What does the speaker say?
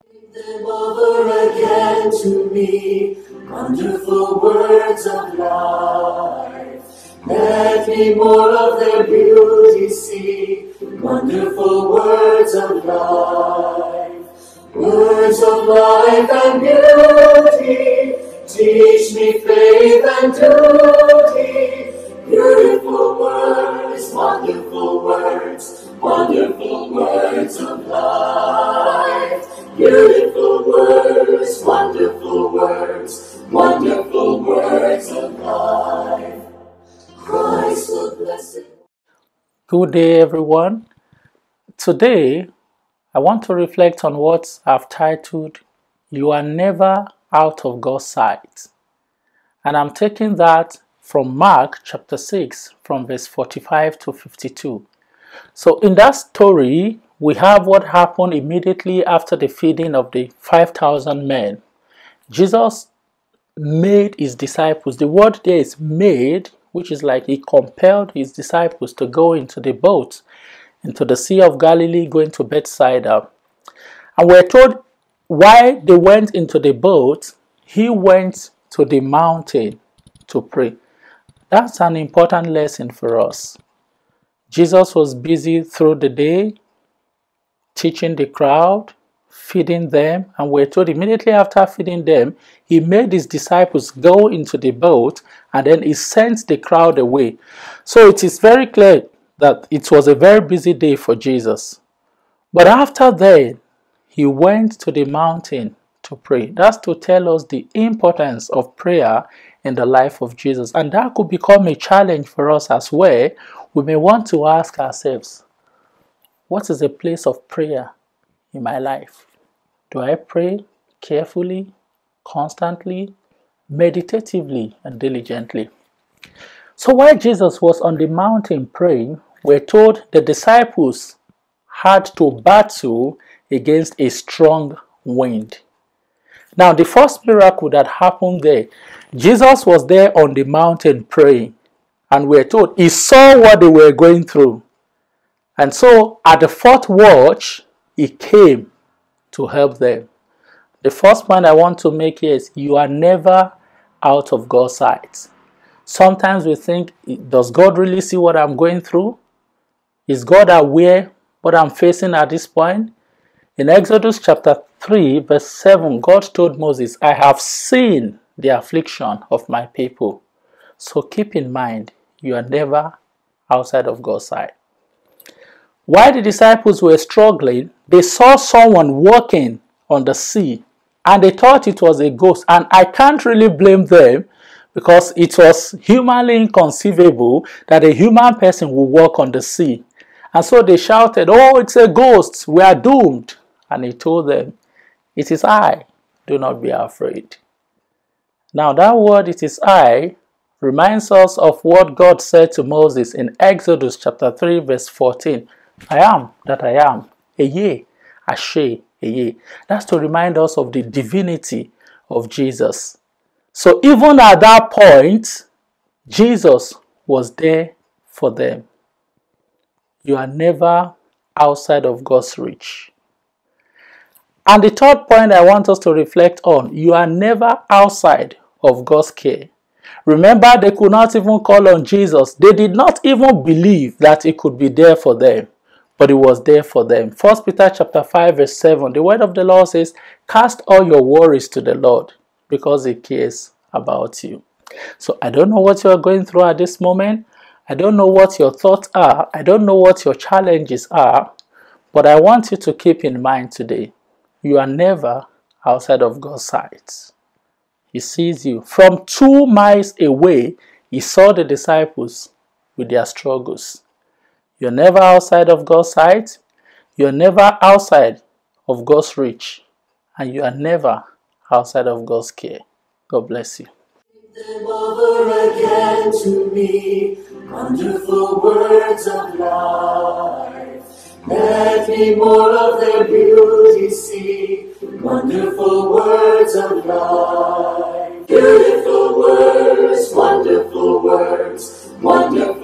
Them over again to me, wonderful words of life. Let me more of their beauty see, wonderful words of life. Words of life and beauty, teach me faith and duty. Beautiful words, wonderful words, wonderful words of life. Beautiful words, wonderful words, wonderful words of life. Christ will bless it. Good day, everyone. Today, I want to reflect on what I've titled, You Are Never Out of God's Sight. And I'm taking that from Mark chapter 6, from verse 45 to 52. So in that story, we have what happened immediately after the feeding of the 5,000 men. Jesus made his disciples, the word there is made, which is like he compelled his disciples to go into the boat, into the Sea of Galilee, going to Bethsaida. And we're told why they went into the boat, he went to the mountain to pray. That's an important lesson for us. Jesus was busy through the day, teaching the crowd, feeding them, and we're told immediately after feeding them, he made his disciples go into the boat and then he sent the crowd away. So it is very clear that it was a very busy day for Jesus. But after that, he went to the mountain to pray. That's to tell us the importance of prayer in the life of Jesus. And that could become a challenge for us as well. We may want to ask ourselves, what is the place of prayer in my life? Do I pray carefully, constantly, meditatively, and diligently? So while Jesus was on the mountain praying, we're told the disciples had to battle against a strong wind. Now, the first miracle that happened there, Jesus was there on the mountain praying, and we're told he saw what they were going through. And so, at the fourth watch, he came to help them. The first point I want to make here is you are never out of God's sight. Sometimes we think, does God really see what I'm going through? Is God aware what I'm facing at this point? In Exodus chapter 3, verse 7, God told Moses, I have seen the affliction of my people. So keep in mind, you are never outside of God's sight. While the disciples were struggling, they saw someone walking on the sea and they thought it was a ghost. And I can't really blame them because it was humanly inconceivable that a human person would walk on the sea. And so they shouted, oh, it's a ghost, we are doomed. And he told them, it is I, do not be afraid. Now that word, it is I, reminds us of what God said to Moses in Exodus chapter 3, verse 14. I am that I am, Eye, Ashe, Eye. That's to remind us of the divinity of Jesus. So even at that point, Jesus was there for them. You are never outside of God's reach. And the third point I want us to reflect on, you are never outside of God's care. Remember, they could not even call on Jesus. They did not even believe that he could be there for them. But it was there for them. 1 Peter chapter 5 verse 7, the word of the Lord says, cast all your worries to the Lord because he cares about you. So I don't know what you are going through at this moment. I don't know what your thoughts are. I don't know what your challenges are. But I want you to keep in mind today, you are never outside of God's sight. He sees you. From 2 miles away, he saw the disciples with their struggles. You're never outside of God's sight. You're never outside of God's reach. And you are never outside of God's care. God bless you. Them over again to me, wonderful words of life. Let me more of their beauty see, wonderful words of life. Beautiful words, wonderful words, wonderful